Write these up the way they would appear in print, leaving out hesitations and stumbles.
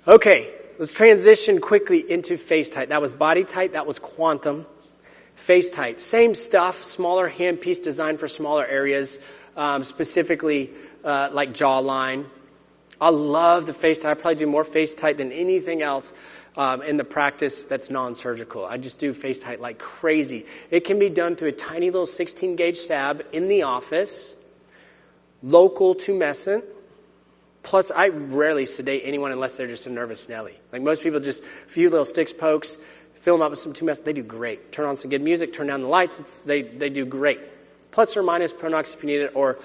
Okay, let's transition quickly into FaceTite. That was BodyTite, that was Quantum. FaceTite, same stuff, smaller handpiece designed for smaller areas, specifically like jawline. I love the FaceTite. I probably do more FaceTite than anything else in the practice that's non-surgical. I just do FaceTite like crazy. It can be done through a tiny little 16-gauge stab in the office, local tumescent. Plus, I rarely sedate anyone unless they're just a nervous Nelly. Like most people, just a few little sticks, pokes, fill them up with some tumescent. They do great. Turn on some good music, turn down the lights. They do great. Plus or minus Pronox if you need it, or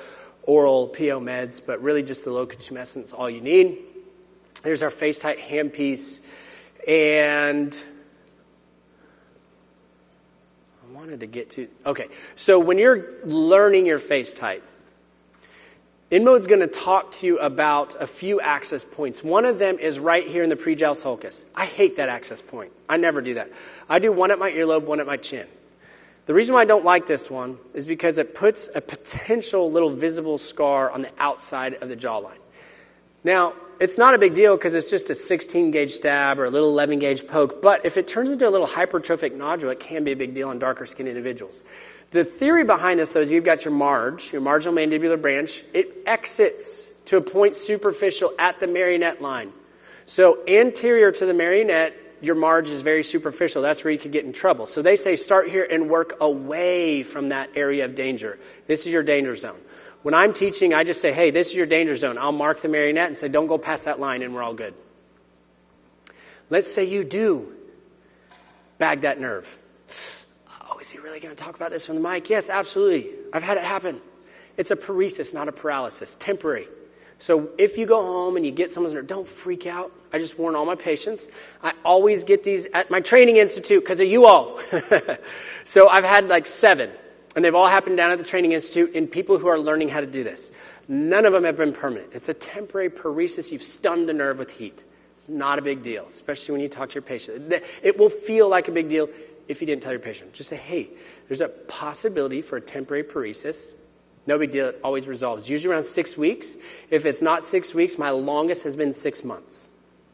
oral PO meds, but really just the local tumescent is all you need. There's our FaceTite handpiece. And I wanted to get to, okay. So when you're learning your FaceTite, InMode's going to talk to you about a few access points. One of them is right here in the pre-gel sulcus. I hate that access point. I never do that. I do one at my earlobe, one at my chin. The reason why I don't like this one is because it puts a potential little visible scar on the outside of the jawline. Now, it's not a big deal because it's just a 16-gauge stab or a little 11-gauge poke, but if it turns into a little hypertrophic nodule, it can be a big deal in darker-skinned individuals. The theory behind this, though, is you've got your marge, your marginal mandibular branch. It exits to a point superficial at the marionette line. So anterior to the marionette, your marge is very superficial. That's where you could get in trouble. So they say start here and work away from that area of danger. This is your danger zone. When I'm teaching, I just say, hey, this is your danger zone. I'll mark the marionette and say, don't go past that line and we're all good. Let's say you do bag that nerve. Oh, is he really going to talk about this on the mic? Yes, absolutely. I've had it happen. It's a paresis, not a paralysis, temporary. So if you go home and you get someone's nerve, don't freak out. I just warn all my patients. I always get these at my training institute because of you all. So I've had like 7. And they've all happened down at the Training Institute in people who are learning how to do this. None of them have been permanent. It's a temporary paresis. You've stunned the nerve with heat. It's not a big deal, especially when you talk to your patient. It will feel like a big deal if you didn't tell your patient. Just say, hey, there's a possibility for a temporary paresis. No big deal. It always resolves. Usually around 6 weeks. If it's not 6 weeks, my longest has been 6 months.